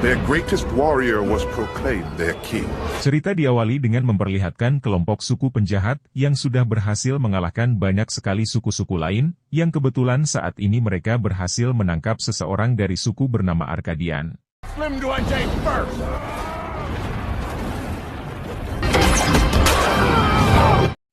Their greatest warrior was proclaimed their king. Cerita diawali dengan memperlihatkan kelompok suku penjahat yang sudah berhasil mengalahkan banyak sekali suku-suku lain, yang kebetulan saat ini mereka berhasil menangkap seseorang dari suku bernama Arkadian.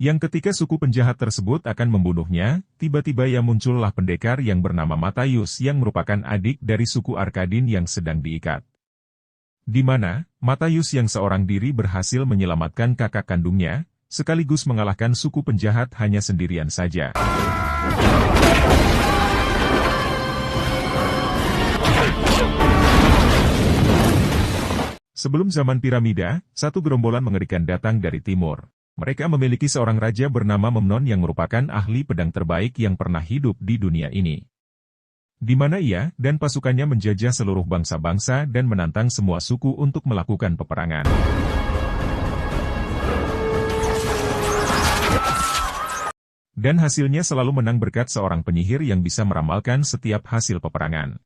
Yang ketika suku penjahat tersebut akan membunuhnya, tiba-tiba ya muncullah pendekar yang bernama Matayus yang merupakan adik dari suku Arkadin yang sedang diikat. Di mana, Matayus yang seorang diri berhasil menyelamatkan kakak kandungnya, sekaligus mengalahkan suku penjahat hanya sendirian saja. Sebelum zaman piramida, satu gerombolan mengerikan datang dari timur. Mereka memiliki seorang raja bernama Memnon yang merupakan ahli pedang terbaik yang pernah hidup di dunia ini. Di mana ia dan pasukannya menjajah seluruh bangsa-bangsa dan menantang semua suku untuk melakukan peperangan. Dan hasilnya selalu menang berkat seorang penyihir yang bisa meramalkan setiap hasil peperangan.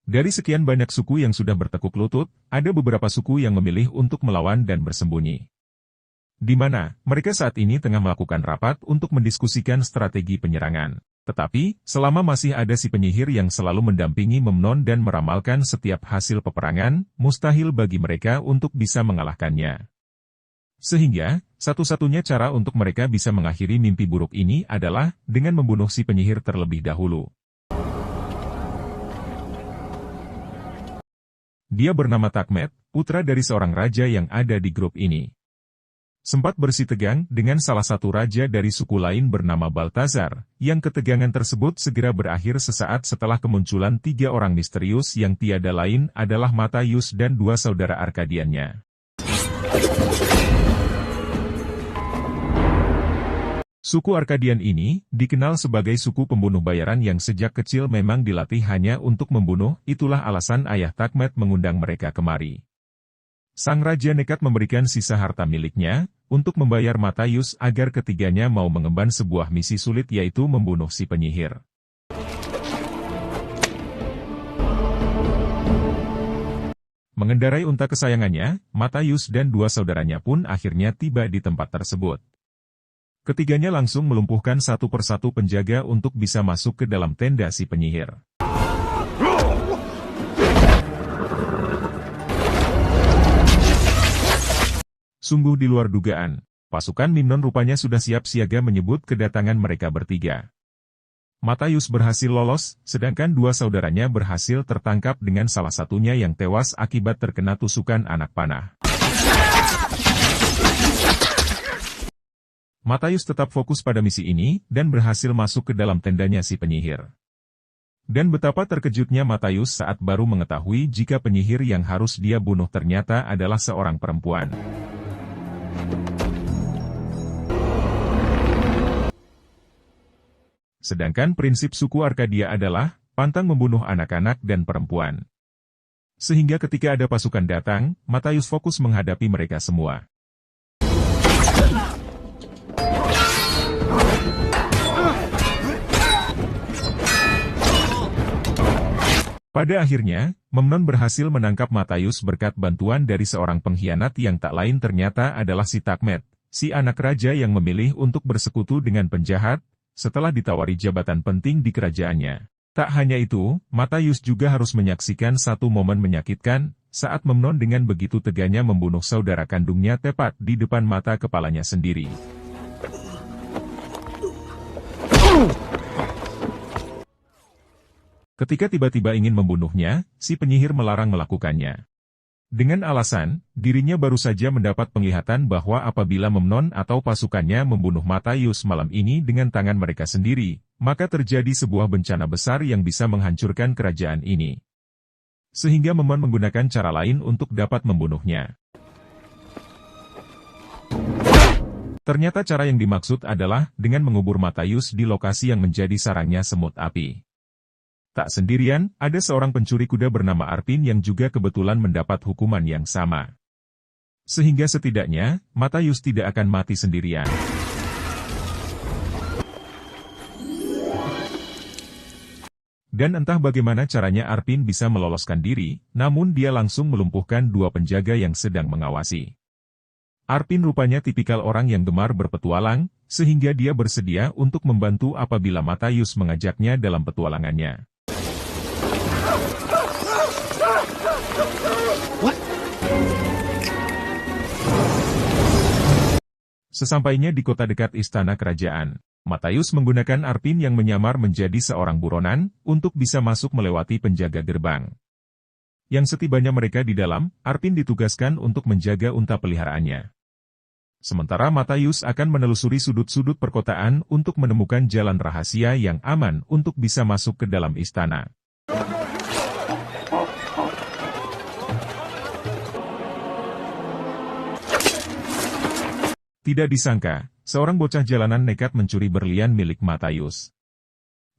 Dari sekian banyak suku yang sudah bertekuk lutut, ada beberapa suku yang memilih untuk melawan dan bersembunyi. Di mana mereka saat ini tengah melakukan rapat untuk mendiskusikan strategi penyerangan. Tetapi, selama masih ada si penyihir yang selalu mendampingi Memnon dan meramalkan setiap hasil peperangan, mustahil bagi mereka untuk bisa mengalahkannya. Sehingga, satu-satunya cara untuk mereka bisa mengakhiri mimpi buruk ini adalah dengan membunuh si penyihir terlebih dahulu. Dia bernama Takmet, putra dari seorang raja yang ada di grup ini. Sempat bersitegang dengan salah satu raja dari suku lain bernama Baltazar, yang ketegangan tersebut segera berakhir sesaat setelah kemunculan 3 orang misterius yang tiada lain adalah Matayus dan 2 saudara Arkadiannya. Suku Arkadian ini dikenal sebagai suku pembunuh bayaran yang sejak kecil memang dilatih hanya untuk membunuh, itulah alasan ayah Takmet mengundang mereka kemari. Sang raja nekat memberikan sisa harta miliknya untuk membayar Matayus agar ketiganya mau mengemban sebuah misi sulit yaitu membunuh si penyihir. Mengendarai unta kesayangannya, Matayus dan 2 saudaranya pun akhirnya tiba di tempat tersebut. Ketiganya langsung melumpuhkan satu persatu penjaga untuk bisa masuk ke dalam tenda si penyihir. Sungguh di luar dugaan, pasukan Memnon rupanya sudah siap siaga menyebut kedatangan mereka bertiga. Matayus berhasil lolos, sedangkan 2 saudaranya berhasil tertangkap dengan salah satunya yang tewas akibat terkena tusukan anak panah. Matayus tetap fokus pada misi ini, dan berhasil masuk ke dalam tendanya si penyihir. Dan betapa terkejutnya Matayus saat baru mengetahui jika penyihir yang harus dia bunuh ternyata adalah seorang perempuan. Sedangkan prinsip suku Arkadia adalah pantang membunuh anak-anak dan perempuan. Sehingga ketika ada pasukan datang, Matayus fokus menghadapi mereka semua. Pada akhirnya, Memnon berhasil menangkap Matayus berkat bantuan dari seorang pengkhianat yang tak lain ternyata adalah si Takmet, si anak raja yang memilih untuk bersekutu dengan penjahat, setelah ditawari jabatan penting di kerajaannya. Tak hanya itu, Matayus juga harus menyaksikan satu momen menyakitkan, saat Memnon dengan begitu teganya membunuh saudara kandungnya tepat di depan mata kepalanya sendiri. Ketika tiba-tiba ingin membunuhnya, si penyihir melarang melakukannya. Dengan alasan, dirinya baru saja mendapat penglihatan bahwa apabila Memnon atau pasukannya membunuh Matayus malam ini dengan tangan mereka sendiri, maka terjadi sebuah bencana besar yang bisa menghancurkan kerajaan ini. Sehingga Memnon menggunakan cara lain untuk dapat membunuhnya. Ternyata cara yang dimaksud adalah dengan mengubur Matayus di lokasi yang menjadi sarangnya semut api. Tak sendirian, ada seorang pencuri kuda bernama Arpin yang juga kebetulan mendapat hukuman yang sama. Sehingga setidaknya, Matayus tidak akan mati sendirian. Dan entah bagaimana caranya Arpin bisa meloloskan diri, namun dia langsung melumpuhkan dua penjaga yang sedang mengawasi. Arpin rupanya tipikal orang yang gemar berpetualang, sehingga dia bersedia untuk membantu apabila Matayus mengajaknya dalam petualangannya. What? Sesampainya di kota dekat istana kerajaan, Matayus menggunakan Arpin yang menyamar menjadi seorang buronan, untuk bisa masuk melewati penjaga gerbang. Yang setibanya mereka di dalam, Arpin ditugaskan untuk menjaga unta peliharaannya. Sementara Matayus akan menelusuri sudut-sudut perkotaan untuk menemukan jalan rahasia yang aman untuk bisa masuk ke dalam istana. Tidak disangka, seorang bocah jalanan nekat mencuri berlian milik Matayus.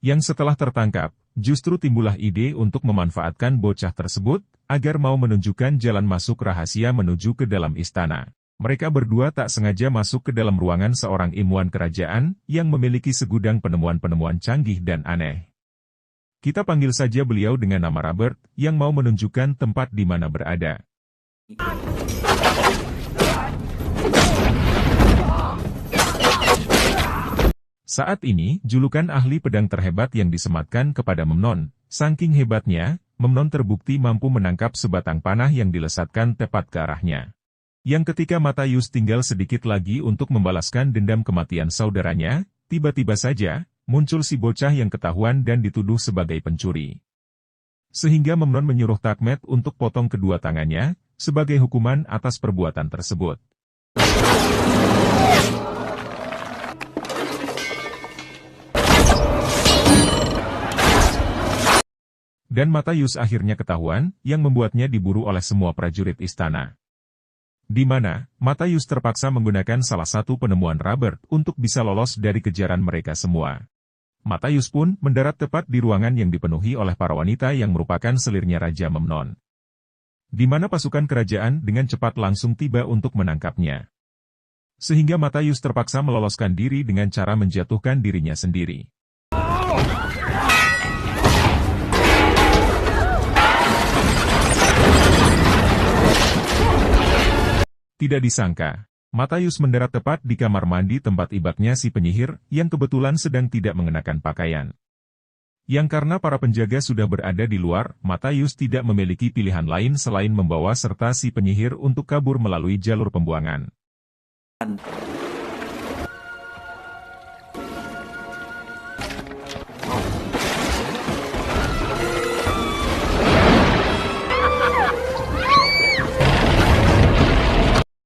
Yang setelah tertangkap, justru timbullah ide untuk memanfaatkan bocah tersebut, agar mau menunjukkan jalan masuk rahasia menuju ke dalam istana. Mereka berdua tak sengaja masuk ke dalam ruangan seorang ilmuwan kerajaan, yang memiliki segudang penemuan-penemuan canggih dan aneh. Kita panggil saja beliau dengan nama Robert, yang mau menunjukkan tempat di mana berada. Saat ini, julukan ahli pedang terhebat yang disematkan kepada Memnon. Saking hebatnya, Memnon terbukti mampu menangkap sebatang panah yang dilesatkan tepat ke arahnya. Yang ketika Matayus tinggal sedikit lagi untuk membalaskan dendam kematian saudaranya, tiba-tiba saja, muncul si bocah yang ketahuan dan dituduh sebagai pencuri. Sehingga Memnon menyuruh Takmet untuk potong kedua tangannya, sebagai hukuman atas perbuatan tersebut. Dan Matayus akhirnya ketahuan, yang membuatnya diburu oleh semua prajurit istana. Di mana, Matayus terpaksa menggunakan salah satu penemuan Robert untuk bisa lolos dari kejaran mereka semua. Matayus pun mendarat tepat di ruangan yang dipenuhi oleh para wanita yang merupakan selirnya Raja Memnon. Di mana pasukan kerajaan dengan cepat langsung tiba untuk menangkapnya. Sehingga Matayus terpaksa meloloskan diri dengan cara menjatuhkan dirinya sendiri. Tidak disangka, Matayus mendarat tepat di kamar mandi tempat ibadahnya si penyihir, yang kebetulan sedang tidak mengenakan pakaian. Yang karena para penjaga sudah berada di luar, Matayus tidak memiliki pilihan lain selain membawa serta si penyihir untuk kabur melalui jalur pembuangan.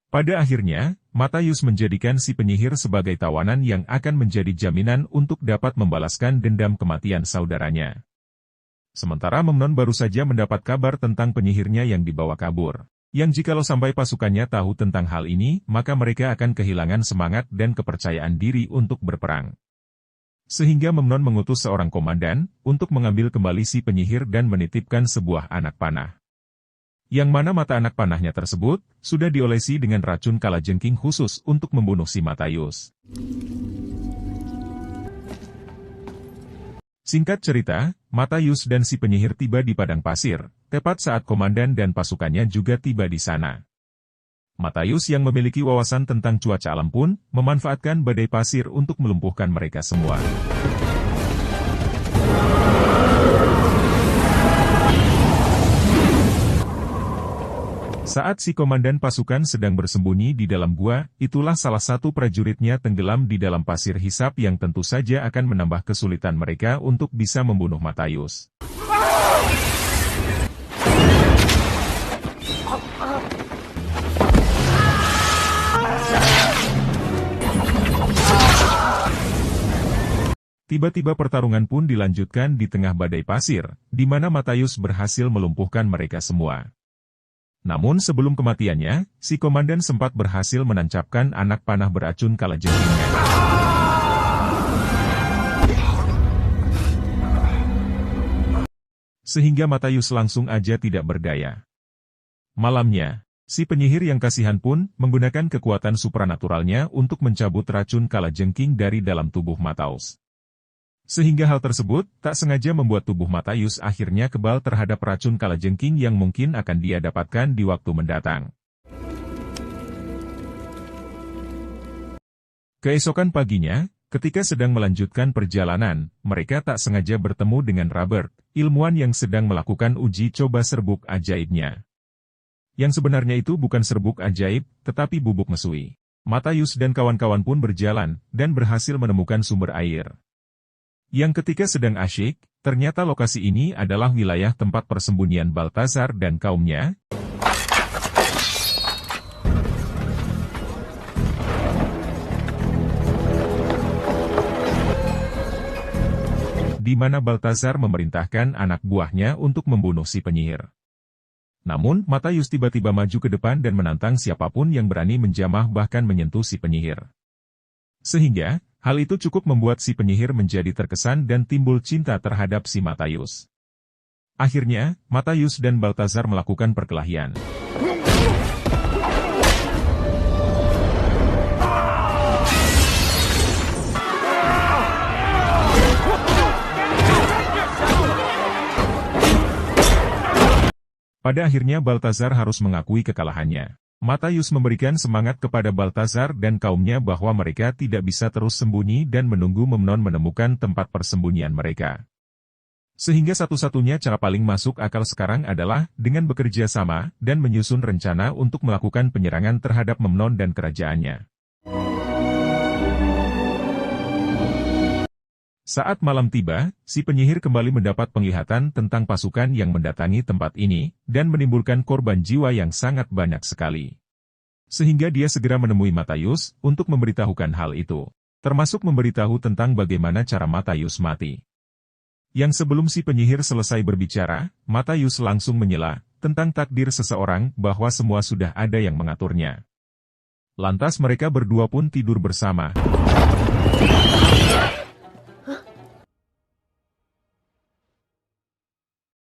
Pada akhirnya, Matayus menjadikan si penyihir sebagai tawanan yang akan menjadi jaminan untuk dapat membalaskan dendam kematian saudaranya. Sementara Memnon baru saja mendapat kabar tentang penyihirnya yang dibawa kabur. Yang jikalau sampai pasukannya tahu tentang hal ini, maka mereka akan kehilangan semangat dan kepercayaan diri untuk berperang. Sehingga Memnon mengutus seorang komandan, untuk mengambil kembali si penyihir dan menitipkan sebuah anak panah. Yang mana mata anak panahnya tersebut, sudah diolesi dengan racun kalajengking khusus untuk membunuh si Matayus. Singkat cerita, Matayus dan si penyihir tiba di padang pasir, tepat saat komandan dan pasukannya juga tiba di sana. Matayus yang memiliki wawasan tentang cuaca alam pun, memanfaatkan badai pasir untuk melumpuhkan mereka semua. Saat si komandan pasukan sedang bersembunyi di dalam gua, itulah salah satu prajuritnya tenggelam di dalam pasir hisap yang tentu saja akan menambah kesulitan mereka untuk bisa membunuh Matayus. Tiba-tiba pertarungan pun dilanjutkan di tengah badai pasir, di mana Matayus berhasil melumpuhkan mereka semua. Namun sebelum kematiannya, si komandan sempat berhasil menancapkan anak panah beracun kalajengkingnya. Sehingga Matayus langsung aja tidak berdaya. Malamnya, si penyihir yang kasihan pun menggunakan kekuatan supranaturalnya untuk mencabut racun kalajengking dari dalam tubuh Matayus. Sehingga hal tersebut tak sengaja membuat tubuh Matayus akhirnya kebal terhadap racun kalajengking yang mungkin akan dia dapatkan di waktu mendatang. Keesokan paginya, ketika sedang melanjutkan perjalanan, mereka tak sengaja bertemu dengan Robert, ilmuwan yang sedang melakukan uji coba serbuk ajaibnya. Yang sebenarnya itu bukan serbuk ajaib, tetapi bubuk mesui. Matayus dan kawan-kawan pun berjalan, dan berhasil menemukan sumber air. Yang ketika sedang asyik, ternyata lokasi ini adalah wilayah tempat persembunyian Baltazar dan kaumnya, di mana Baltazar memerintahkan anak buahnya untuk membunuh si penyihir. Namun, Matayus tiba-tiba maju ke depan dan menantang siapapun yang berani menjamah bahkan menyentuh si penyihir. Sehingga, hal itu cukup membuat si penyihir menjadi terkesan dan timbul cinta terhadap si Matayus. Akhirnya, Matayus dan Baltazar melakukan perkelahian. Pada akhirnya Baltazar harus mengakui kekalahannya. Matayus memberikan semangat kepada Baltazar dan kaumnya bahwa mereka tidak bisa terus sembunyi dan menunggu Memnon menemukan tempat persembunyian mereka. Sehingga satu-satunya cara paling masuk akal sekarang adalah dengan bekerja sama dan menyusun rencana untuk melakukan penyerangan terhadap Memnon dan kerajaannya. Saat malam tiba, si penyihir kembali mendapat penglihatan tentang pasukan yang mendatangi tempat ini, dan menimbulkan korban jiwa yang sangat banyak sekali. Sehingga dia segera menemui Matayus untuk memberitahukan hal itu, termasuk memberitahu tentang bagaimana cara Matayus mati. Yang sebelum si penyihir selesai berbicara, Matayus langsung menyela tentang takdir seseorang bahwa semua sudah ada yang mengaturnya. Lantas mereka berdua pun tidur bersama.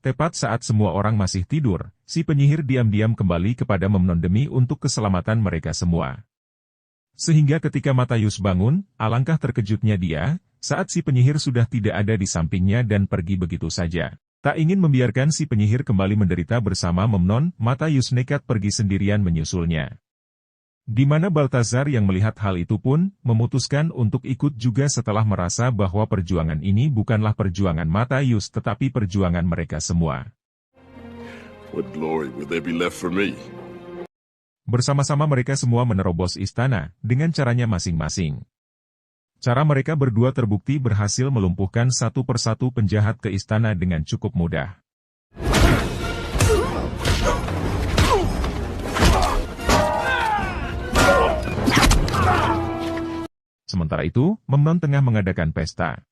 Tepat saat semua orang masih tidur, si penyihir diam-diam kembali kepada Memnon demi untuk keselamatan mereka semua. Sehingga ketika Matayus bangun, alangkah terkejutnya dia, saat si penyihir sudah tidak ada di sampingnya dan pergi begitu saja. Tak ingin membiarkan si penyihir kembali menderita bersama Memnon, Matayus nekat pergi sendirian menyusulnya. Di mana Baltazar yang melihat hal itu pun, memutuskan untuk ikut juga setelah merasa bahwa perjuangan ini bukanlah perjuangan Matayus tetapi perjuangan mereka semua. What glory will there be left for me? Bersama-sama mereka semua menerobos istana, dengan caranya masing-masing. Cara mereka berdua terbukti berhasil melumpuhkan satu persatu penjahat ke istana dengan cukup mudah. Sementara itu, Memnon tengah mengadakan pesta.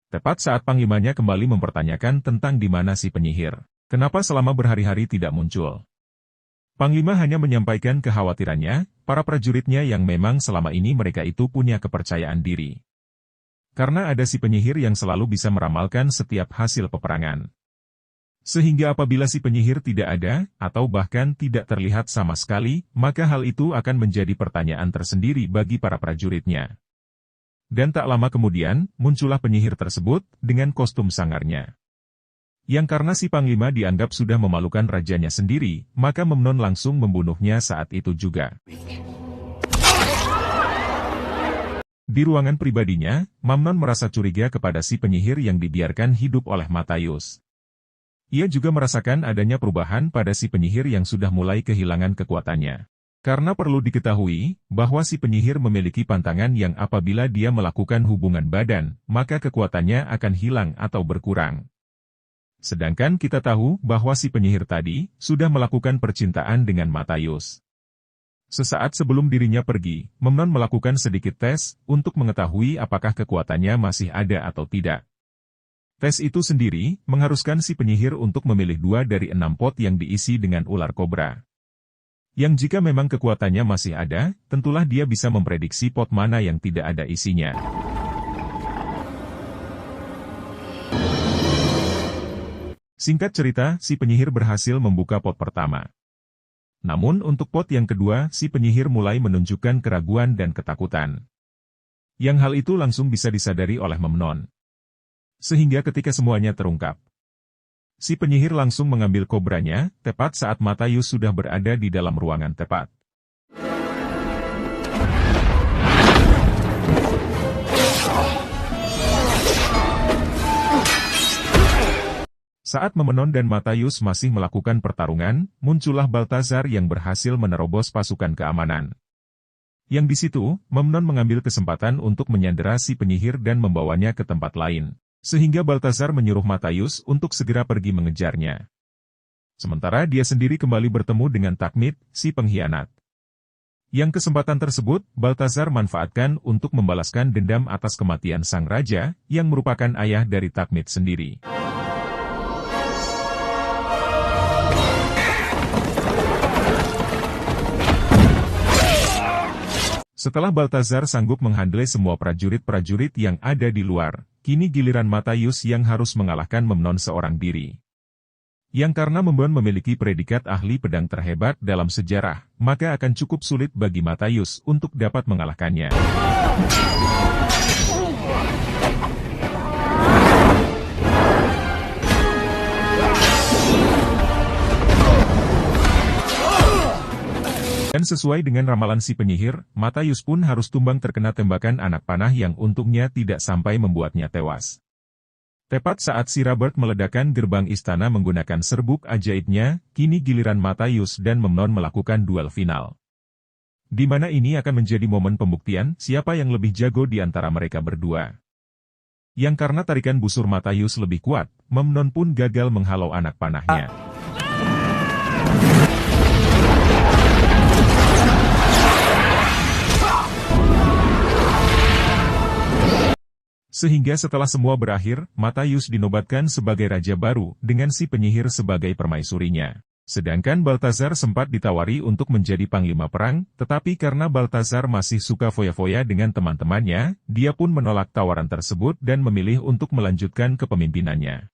Tepat saat panglimanya kembali mempertanyakan tentang di mana si penyihir. Kenapa selama berhari-hari tidak muncul? Panglima hanya menyampaikan kekhawatirannya, para prajuritnya yang memang selama ini mereka itu punya kepercayaan diri. Karena ada si penyihir yang selalu bisa meramalkan setiap hasil peperangan. Sehingga apabila si penyihir tidak ada, atau bahkan tidak terlihat sama sekali, maka hal itu akan menjadi pertanyaan tersendiri bagi para prajuritnya. Dan tak lama kemudian, muncullah penyihir tersebut, dengan kostum sangarnya. Yang karena si Panglima dianggap sudah memalukan rajanya sendiri, maka Memnon langsung membunuhnya saat itu juga. Di ruangan pribadinya, Memnon merasa curiga kepada si penyihir yang dibiarkan hidup oleh Matayus. Ia juga merasakan adanya perubahan pada si penyihir yang sudah mulai kehilangan kekuatannya. Karena perlu diketahui, bahwa si penyihir memiliki pantangan yang apabila dia melakukan hubungan badan, maka kekuatannya akan hilang atau berkurang. Sedangkan kita tahu bahwa si penyihir tadi, sudah melakukan percintaan dengan Matayus. Sesaat sebelum dirinya pergi, Memnon melakukan sedikit tes, untuk mengetahui apakah kekuatannya masih ada atau tidak. Tes itu sendiri, mengharuskan si penyihir untuk memilih 2 dari 6 pot yang diisi dengan ular kobra. Yang jika memang kekuatannya masih ada, tentulah dia bisa memprediksi pot mana yang tidak ada isinya. Singkat cerita, si penyihir berhasil membuka pot pertama. Namun untuk pot yang kedua, si penyihir mulai menunjukkan keraguan dan ketakutan. Yang hal itu langsung bisa disadari oleh Memnon. Sehingga ketika semuanya terungkap, si penyihir langsung mengambil kobranya, tepat saat Matayus sudah berada di dalam ruangan tepat. Saat Memnon dan Matayus masih melakukan pertarungan, muncullah Baltazar yang berhasil menerobos pasukan keamanan. Yang di situ, Memnon mengambil kesempatan untuk menyandera si penyihir dan membawanya ke tempat lain. Sehingga Baltazar menyuruh Matayus untuk segera pergi mengejarnya. Sementara dia sendiri kembali bertemu dengan Takmit, si pengkhianat. Yang kesempatan tersebut, Baltazar manfaatkan untuk membalaskan dendam atas kematian sang raja, yang merupakan ayah dari Takmit sendiri. Setelah Baltazar sanggup menghandle semua prajurit-prajurit yang ada di luar, kini giliran Matayus yang harus mengalahkan Memnon seorang diri. Yang karena Memnon memiliki predikat ahli pedang terhebat dalam sejarah, maka akan cukup sulit bagi Matayus untuk dapat mengalahkannya. Dan sesuai dengan ramalan si penyihir, Matayus pun harus tumbang terkena tembakan anak panah yang untungnya tidak sampai membuatnya tewas. Tepat saat si Robert meledakkan gerbang istana menggunakan serbuk ajaibnya, kini giliran Matayus dan Memnon melakukan duel final. Di mana ini akan menjadi momen pembuktian siapa yang lebih jago di antara mereka berdua. Yang karena tarikan busur Matayus lebih kuat, Memnon pun gagal menghalau anak panahnya. Sehingga setelah semua berakhir, Matayus dinobatkan sebagai raja baru, dengan si penyihir sebagai permaisurinya. Sedangkan Baltazar sempat ditawari untuk menjadi panglima perang, tetapi karena Baltazar masih suka foya-foya dengan teman-temannya, dia pun menolak tawaran tersebut dan memilih untuk melanjutkan kepemimpinannya.